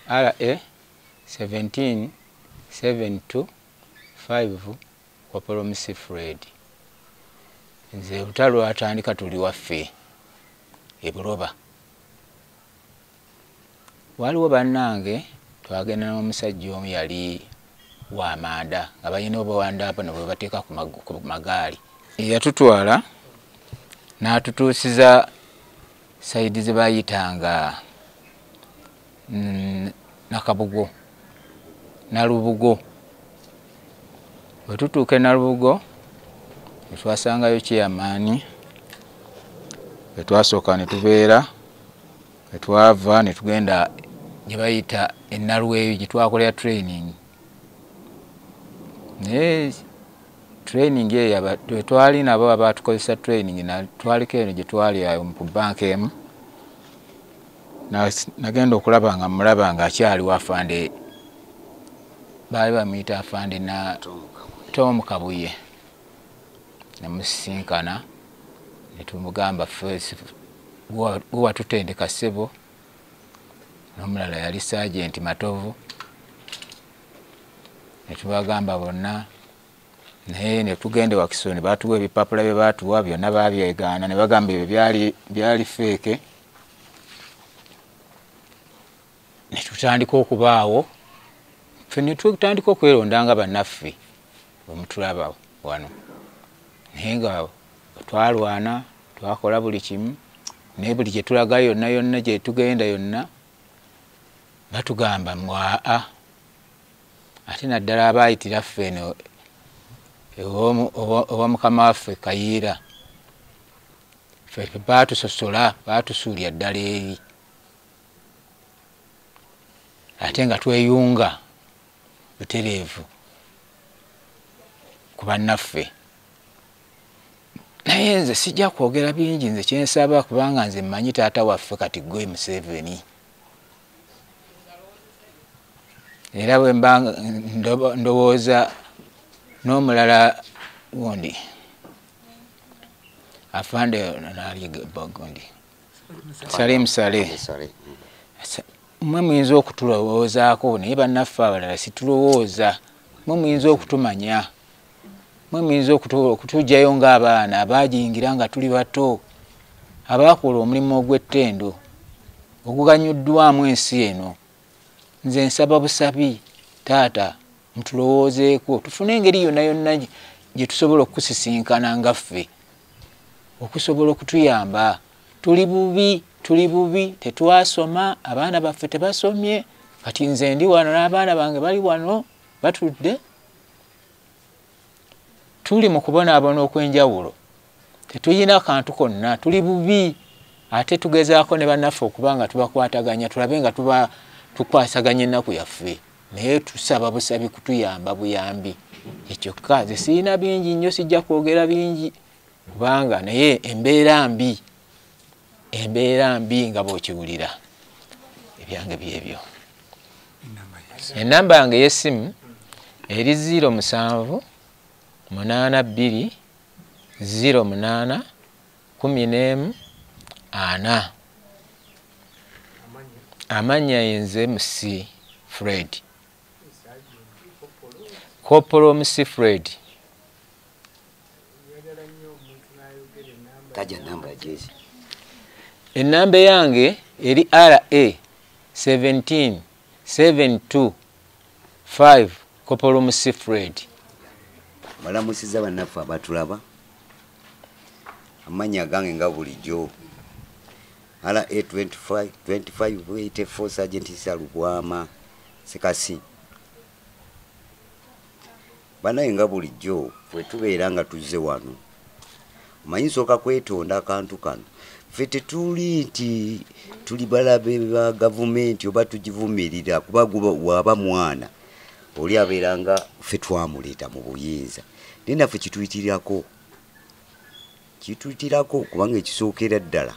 RA 17725 Kopolomisi Fred. Nze utalo atandika tuli waffe e Buloba. Waliwo bannange twagenda n'omusajja omu yali wa Manda nga balina obuwandaapa ne bwe bateeka ku magaali. Yatutwala n'atutuusiza sayidi ze bayitanga Nakabugo Nalubugo. Bwe tutuuka e Nalubugo ne twasangayo chairman, bwe twasooka ne tubeera, bwe twava ne tugenda gye bayita e Nalweyo gye twakolera training. Training eyo twali nabo abatukozesa training na twaliko eno gye twali ku bank emu. Nagenda okulaba nga mulaba nga akyali wafande baali bamuyita afande na Tom Kabuye. Namusinkana ne tumugamba first guwa tutendeka ssebo, n'omulala yali Sergeant Matovu. Ne tubagamba bonna naye ne tugende Wakisoni batuwa ebipapula bye batuwa byonna babyegaana ne bagamba ebyo byali fake. Ne tutandika okubaawo ffe ne tutandika okweronda nga bannaffe bwe mutulaba wano. Naye nga twalwana twakola buli kimu naye buli gye tulaga yonna gye tugenda yonna batugamba mwaa ate naddala abayitira ffe eno owa mukama waffe Kayiira ffe batusosola batusuulya ddala eri ate nga tweyunga butereevu ku bannaffe. Naye nze sijja kwogera bingi, nze kyensaba kubanga nze mmanyi taata waffe kati gwe Museveni. Era bwe mba ndowooza n'omulala gundi afande nali gundi Salim Saleh, mmwe muyinza okutulowoozaako naye bannaffe abalala situlowooza. Mmwe muyinza okutumanya, mmwe muyinza okutujjayo ng'abaana abaajingira nga tuli bato, abaakola omulimu ogw'ettendo oguganyuddwamu ensi eno. Nze nsaba busabi taata mutulowoozeeko tufune engeri yonna gye tusobola okusisinkana nga ffe okusobola okutuyamba. Tuli bubi tetwasoma, abaana baffe tebasomye. Kati nze ndi wano n'abaana bange bali wano batudde. Tuli mu kubonaabona okw'enjawulo, tetuyina kantu konna, tuli bubi. Ate tugezaako ne bannaffe okuba nga tubakwataganya tulabe nga tukwasaganya ennaku yaffe, naye tusaba busabi kutuyamba buyambi. Ekyokka nze sirina bingi nnyo, sijja kwogera bingi kubanga naye embeera mbi nga bw'okiwulira. Ebyange byebyo. Ennamba yange y'essimu eri 07 82 08 11 4. Amannya yenze Musi Fred. Kopolomisi Fred. Taja namba jezi. Ennamba yange eri RA 17725 Kopolomisi Fred. Balamusiza bannaffe abatulaba. Amanya gange nga bulijjo. RA 25 Sergeant Salubwama Sekasi. Banaye nga bulijjo fwe tubeera nga tuzze wano. Omanyi nsooka kwetonda akantu kano. Ffe tetuli nti tuli balabe ba gavumenti oba tugivumirira kuba waba mwana oli abeera nga ffe twamuleeta mu buyinza. Naye naffe kituyitirirako kubanga ekisookera ddala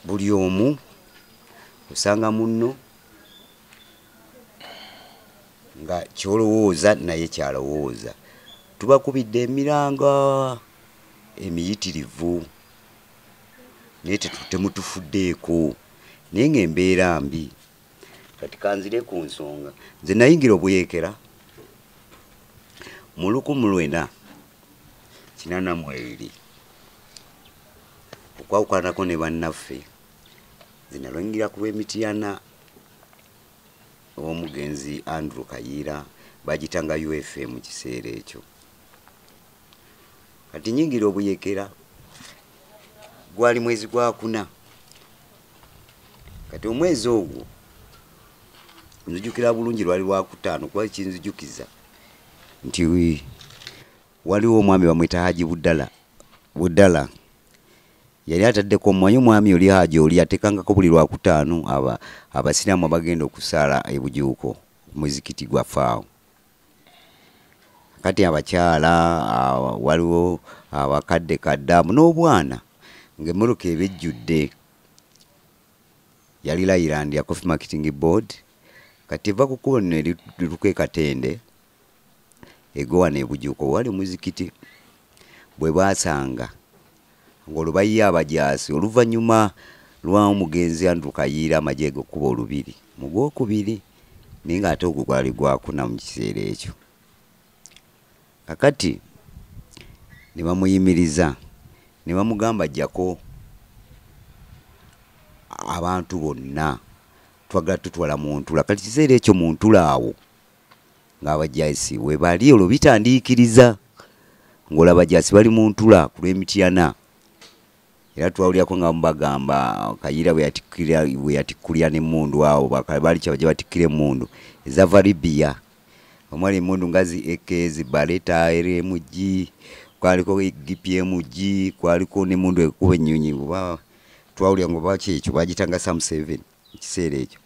buli omu osanga munno nga kyolowooza naye kyalowooza. Tubakubidde emiranga emiyitirivu naye temutufuddeeko, naye ng'embeera mbi. kati kanzire ku nsonga nze nayingira obuyekera mu 1982 okwawukanako ne bannaffe nze nalwangira ku lw'emityana ow'omugenzi Andrew Kayiira bagitanga UFM mu kiseera ekyo kati nyingira obuyekera gwali mwezi gwa 4 kati omwezi ogwo nzijukira bulungi lwali lwa 5 kwa kinzijukiza nti waliwo omwami bamwita Haji Budala yali ataddeko omwami oli Haji oli atekangako buli lwa 5 abasiraamu bagenda okusaala ebujuuko muzikiti gwa faawo kati abakyala waliwo abakadde kaddamu n'obwana ng'emmoloka ebejjudde yali Lailand ya Coffee Marketing Board kati eva kukubo ne luke Katende egowa n'ebujuuko wali muzikiti bwe basanga ng'olubayiye abajaasi oluvannyuma lwa omugenzi Andrew Kayiira amagye g'okkuba olubiri mu gwokubiri naye ng'ate ogwo gwali gwakuna mu kiseera ekyo kakati ne bamuyimiriza ne bamugamba ajjako abantu bonna twagala tutwala mu ntula kati kiseera ekyo mu ntula awo ng'abajaasi we bali olwo bitandiikiriza ng'olaba abajaasi bali mu ntula ku lw'emityana era twawulyako nga mubagamba Kayiira bwe yatikkulira n'emmundu awo bali kyabajja batikkira emmundu ezava Libya omwali emmundu ngazi ekezi baleta RMG kwaliko GPMG kwaliko n'emmundu ekuba ennyonyi oba twawulya ngo baki ekyo bagitanga Sam 7 ekiseera ekyo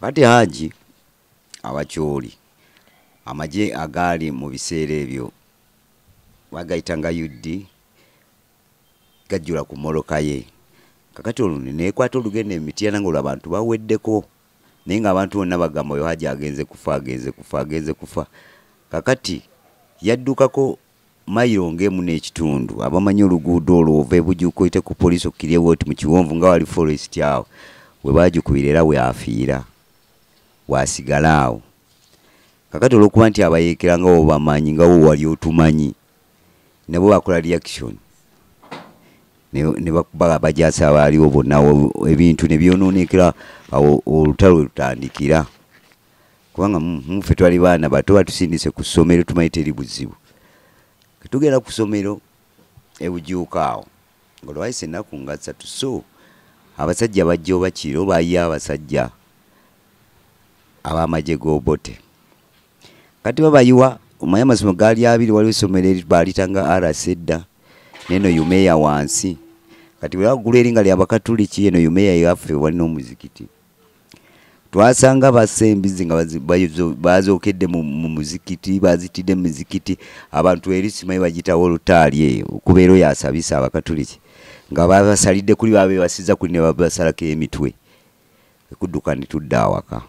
kati Haji abakyoli amagye agali mu biseera ebyo bagayitanga UD gajjula ku moloka ye kakati olwo neekwata olugendo emityana ng'olw'abantu baweddeko naye ng'abantu bonna bagamba oyo Haji agenze kufa kakati yaddukako mayiro ng'emu n'ekitundu abamanyi oluguudo olwo ova ebujuuko oyite ku poliisi okkiryewo oti mu kiwonvu nga wali forest awo we baagikubira era we afiira waasigala awo kakati olw'okuba nti abayeekera nga wo bamanyi nga wo wali otumanyi nabo bakola reaction ne bakuba abajaasi abaaliwo bonna ebintu ne byonoonekera awo olutalo lutandikira kubanga muffe twali baana bato batusindise ku ssomero tumanyi teri buzibu tugenda ku ssomero ebujuuko awo ng'olwayise ennaku nga 3 so abasajja bajja obakiro bayiye abasajja ab'amagye g'obote kati babayiwa omanyi amasomero gaali 2 waliwo essomero balitanga RS edda neno Yumeya wansi kati bwe bagula eringa ly'Abakatuliki eno Yumeya yaffe wali n'omuzikiti twasanga basembizi nga bazookedde mu muzikiti bazitidde mu muzikiti abantu eri simanyi bagitawo olutaali eyo okubeera oyo asabisa Abakatuliki nga babasalidde kuli babe basiza kuli ne babasalako emitwe ekudduka ne tudda awaka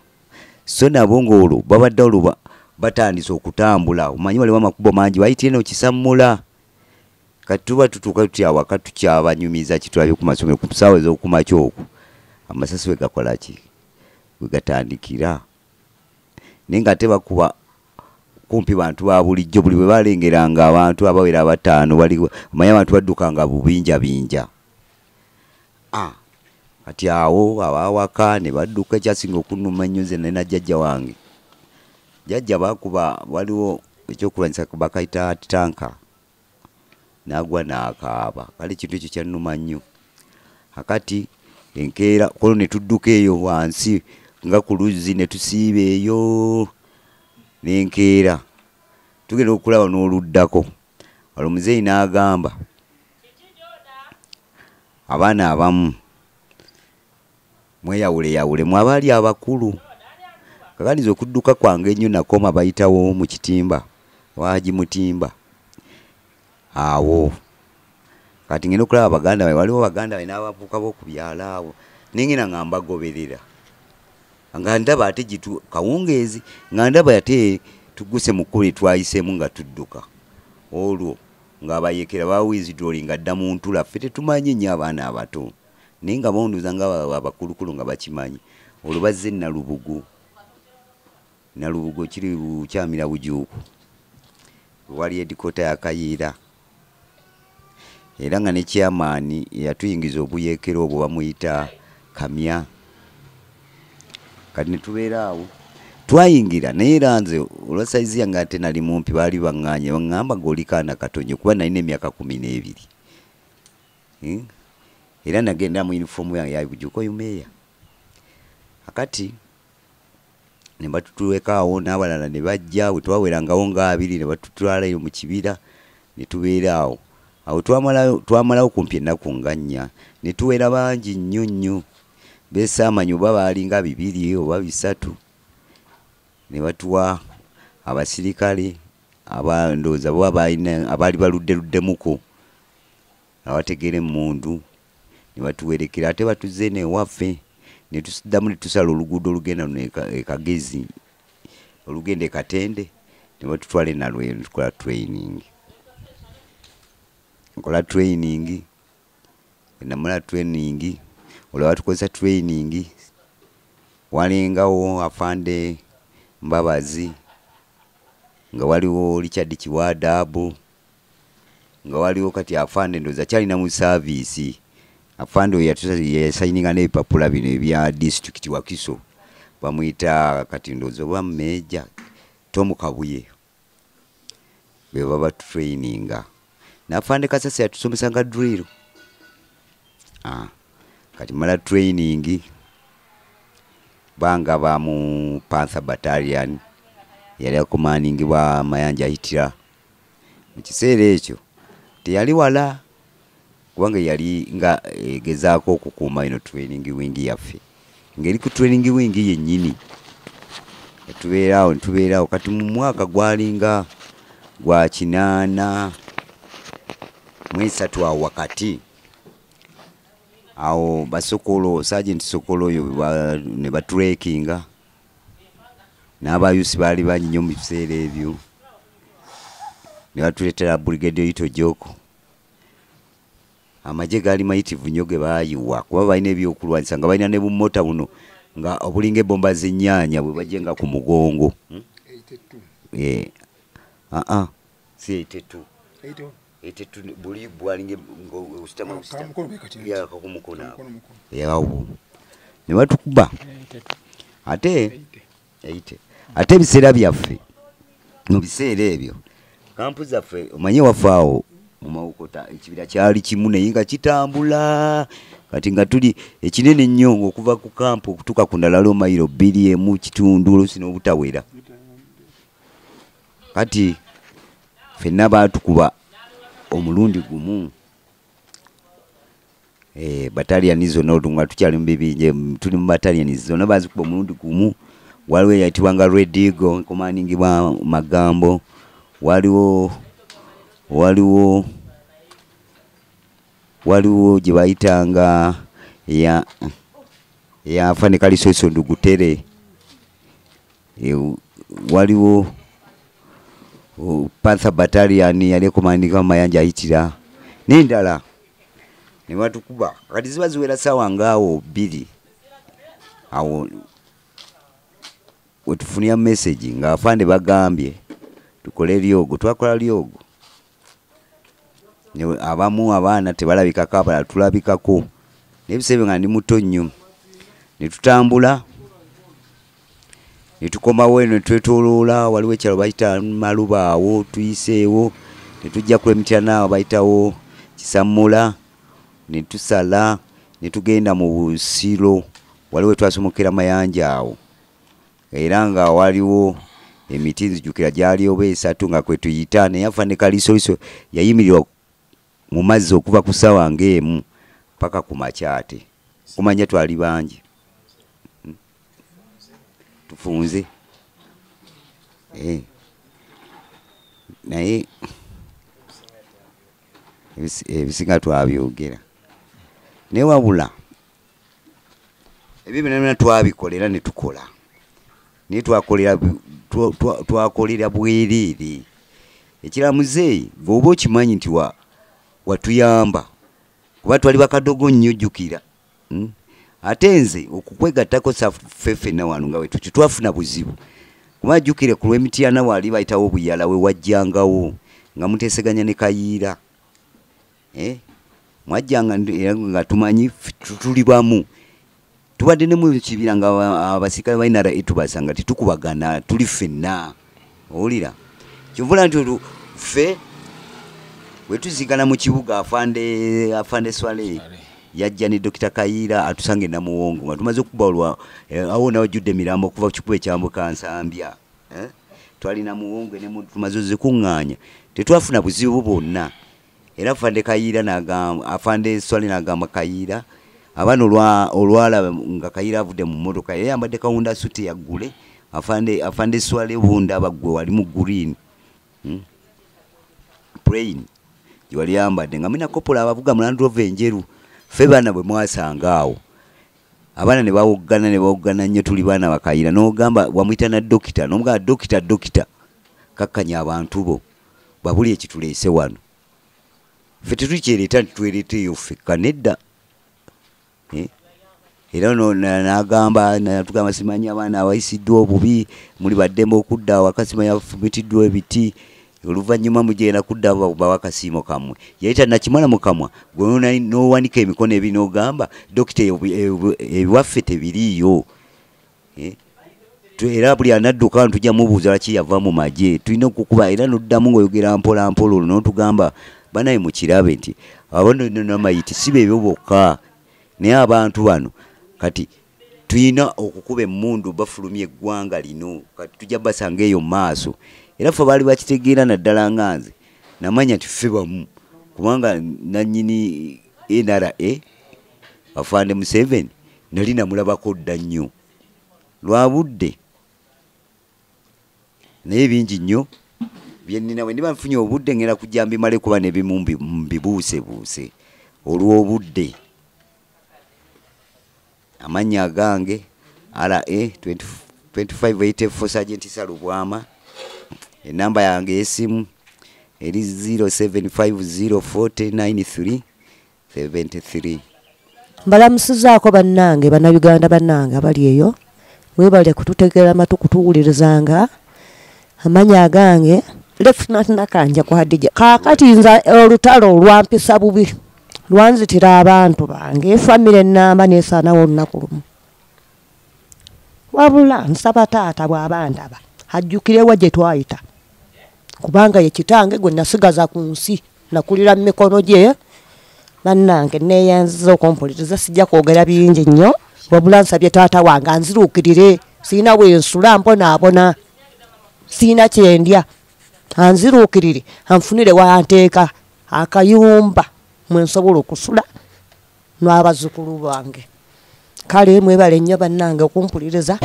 so nabo ng'olwo babadde olwo batandise okutambula omanyi waliwo amakubo mangi bayitire no kisammula kati tuba tutuuka tutya awaka tukyabanyumiza kitulabye ku masomero ku ssaawa ez'okumakya okwo amasasi we gakola ki we gatandikira naye ng'ate bakuba kumpi bantu ba bulijjo buli bwe balengeranga abantu abawera 5 bali omanyi abantu baddukanga bubinja kati awo abawaka ne badduka ekyasinga okunnuma nnyo nze nalina jjajja wange jjajja bakuba waliwo ekyokulwanyisa bakayita tanka n'agwa n'akaaba kale kintu ekyo kyannuma nnyo akati enkeera kolo ne tudduka eyo wansi nga ku luzzi ne tusiiba eyo n'enkeera tugenda okulaba n'oluddako olwo muzeeyi n'agamba abaana abamu mweyawuleyawule mwabaali abakulu kaganiza okudduka kwange ennyo nakoma bayitawo mu kitimba Haji Mutimba awo kati ngenda okulaba baganda bawe waliwo baganda bawe n'abavuka b'oku byalo awo nengena nga mbagoberera nga ndaba ate jitu kawungeezi nga ndaba ate tuguse mu kkubo twayisemu nga tudduka olwo ng'abayekera bawiziddoli nga dda mu ntula ffe tetumanyi nnyo abaana abato naye nga bonduza nga abakulukulu nga bakimanyi olubazze Nalubugo kiri bukyamira bujuuku wali edikota ya Kayiira era nga ne chairman yatuyingiza obuyekero obwo bamuyita Kamya kati ne tubeera awo twayingira naye era nze olwa saizi yange ate nali mumpi baali baŋŋaanye baŋŋamba ng'oli kaana katonye kuba nalina emyaka 12 era nagenda mu uniform yange ya bujuuko yumeeya akati ne batutuwekaawo n'abalala ne bajja bwe twawerangawo nga 2 ne batutwalayo mu kibira ne tubeera awo twamalawo kumpi ennaku nga 4 ne tuwera bangi nnyo beesaamanyi oba baali nga 2 oba 3 ne batuwa abasirikale abandooza bo abaali baluddemuko abategere emmundu ne batuwerekera ate batuze newaffe ne tusiddamu ne tusala oluguudo olugenda Kagezi olugenda Katende ne batutwala Nalweero tukola training namala training olwa batukozesa training walingawo afande Mbabazi nga waliwo Richard Kiwadabu nga waliwo kati afande ndoza kyalina mu service afande oyo yasayininga n'ebipapula bino ebya district Wakiso bamuyita kati ndozo ba Meja Tom Kabuye be baba traininga n'afande Kasasi yatusomesa nga drill kati mala training banga ba mu Panther Battalion yali akomandingibwa Mayanja Hitira mu kiseera ekyo teyali wala kubanga yali nga gezaako okukuuma ino training wing yaffe ngeri ku training wing yennyini tubeerawo kati mu mwaka gwalinga gwa 8 mwezi awo wakati awo basokolo Sergeant Sokolo oyo ne batrekinga n'abayusi baali bangi nnyo mu biseera ebyo ne batuleetera Brigadier Ito Joko amagye gaali mayitivu nnyo ge baayiwa kuba balina ebyokulwanyisa nga balina ne bumota buno nga obulinga ebomba z'ennyaanya bwe bajjenga ku mugongo si 82 buli bwalinga ng'ositama yawo ne batukuba ate ebiseera byaffe mu biseera ebyo kampu zaffe omanye wafaawo mu Mawokota ekibira kyali kimu naye nga kitambula kati nga tuli ekinene ennyo okuva ku kampu okutuuka ku ndala mayiro 2 mu kitundu oluusi n'obutawera kati ffenna baatukuba omulundi gumu battalion zonna olunga tukyali mu bibinje tuli mu battalion zonna bazikuba omulundi gumu waliwo eyayitibwanga Red Eagle komandingibwa Magambo waliwo gye bayitanga yafane Kalisoso Ndugutere waliwo Panther Battalion yali komandingibwa Mayanja Hitira n'endala ne batukuba kati ziba ziwera ssaawa ngaawo 2 awo wetufunira message nga afande bagambye tukole lyogo twakola lyogo abamu abaana tebalabikako abalala tulabikako n'ebiseera nga ndi muto nnyo ne tutambula ne tukomawo eno ne twetooloola waliwo ekyalo bayita Maluba awo tuyiseewo ne tujja ku Emityana bayitawo Kisamula ne tusala ne tugenda mu Busiro waliwo twasomokera Mayanja awo era nga waliwo emiti nzijukira gyali oba 3 nga kwe tuyita naye afande Kalisoso yayimirirwa mu mazzi okuva ku ssaawa ng'emu paka ku makyate kumanya twali bangi tufunze naye ebisinga twabyogera naye wabula ebyo byonna twabikolera ne tukola naye twakolera bwereere ekiramuze bw'oba okimanyi nti watuyamba kuba twali bakadogo nnyo jjukira ate nze okukwegattako saffe na wano nga wetu twafuna buzibu kumajjukire ku lw'emityana wali bayitawo obuyala we wajjangawo nga muteeseganya ne Kayiira mwajjanga nga tumanyi tuli bamu tubadde ne mu kibira nga abasirikale ba NRA tubasanga tetukubagana tuli ffenna owulira kyovula nti ffe wetuzigana mu kibuga afande Swale yajja ne Dr. Kayiira atusange na Muwongo nga tumaze okubalwa awo nawo judde mirambo kuva kikuba ekyambo kansambya twali na Muwongo ne tumaze zikuŋŋaanya tetwafuna buzibu bwonna era afande Kayiira afande Swale n'agamba Kayiira abana olwala nga Kayiira avudde mu mmotoka yayambadde kawunda suti yaggule afande Swale bunda abagwe wali mu green plain wali yambadde nga mina kopola abavuga mu Land Rover enjeru ffe baana bwe mwasanga awo abaana ne bawoggana nnyo tuli baana ba Kayiira n'ogamba wamuyita na dokita n'omugamba dokita kakkanya abantu bo babuli ekituleese wano ffe tetukyereeta nti twereeteeyo ffe kanedda era natugamba simanyi abaana abayisiddwa obubi muli baddembe okudda awaka simanyi afumitiddwa ebiti oluvannyuma mugenda kudda bawa akasiimo kammwe yayita nakimala mu kamwa gwe n'owanika emikono ebi n'ogamba dokita ebiwaffe tebiriiyo era buli anadduka ntujja mubuuza laki yava mu magye tulina okukuba era n'oddamu ng'oyogera mpola olwo n'otugamba banaye mukirabe nti abonamayiti si beebyo bokka naye abantu bano kati tulina okukuba emmundu bafulumya eggwanga lino kati tujja basanga eyo mu maaso era ffe baali bakitegeera naddala nga nze namanya nti ffe bamu kubanga nannyini NRA afande Museveni nali namulabako dda nnyo lwa budde naye bingi nnyo byennina bwe ndiba nfunye obudde ngenda kujja mbimale kuba n'ebimu mbibuusebuuse olw'obudde amannya agange RA 2584 Sergeant Salubwama enamba yange esimu eri 0750409373 mbalamusizaako bannange bannayuganda bannange abali eyo mwebale kututegeera matu kutuwulirizanga amanya agange Lieutenant Nakanja kwa Hadija kakati nza olutalo olwampisa bubi lwanzitira abantu bange family ennamba nesaanawo olunaku lumu wabula nsaba taata bw'abandaba ajjukirewa gye twayita kubanga ye kitange gwe nasigaza ku nsi nakulira mu mikono gye bannange neeyanziza okumpuliriza sijja kwogera bingi nnyo wabula nsabye taata wange anziruukirire siina bwensula mbonaabona siina kyendya anziruukirire anfunire wanteeka akayumba mwensobola okusula n'abazzukulu bange kale mwebale nnyo bannange okumpuliriza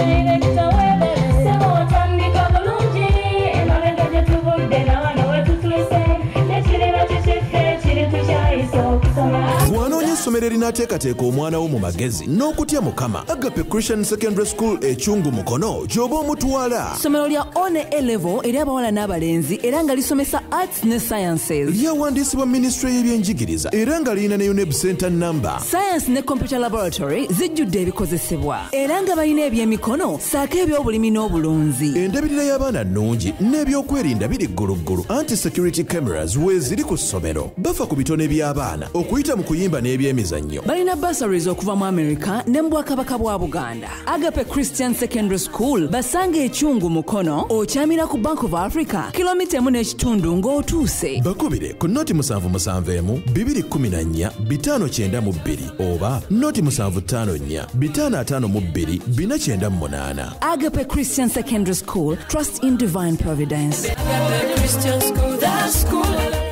Essomero erinaateekateeka omwana wo mu magezi n'okutya Mukama Agape Christian Secondary School ekyungu mukono gy'oba omutwala. Essomero lya one A-level eri abawala n'abalenzi era nga lisomesa arts ne sciences. Lyawandiisibwa Ministry y'ebyenjigiriza era nga lirina ne UNEB Center number. Science ne Computer Laboratory zijjudde ebikozesebwa era nga balina ebyemikono saako eby'obulimi n'obulunzi. Endabirira y'abaana nnungi n'ebyokwerinda biri gguluggulu. Anti-security cameras weeziri ku ssomero. Bafa ku bitone by'abaana okuyita mu kuyimba n'ebyemizannyo. Balina bursaries okuva mu America ne mu Bwakabaka bwa Buganda. Agape Christian Secondary School basange ekyungu mukono okyamira ku Bank of Africa kilomita 1.5 ng'otuuse. Bakubire ku noti 771 214 592 oba noti 754 552 498. Agape Christian Secondary School, trust in divine providence. Agape Christian School, that school.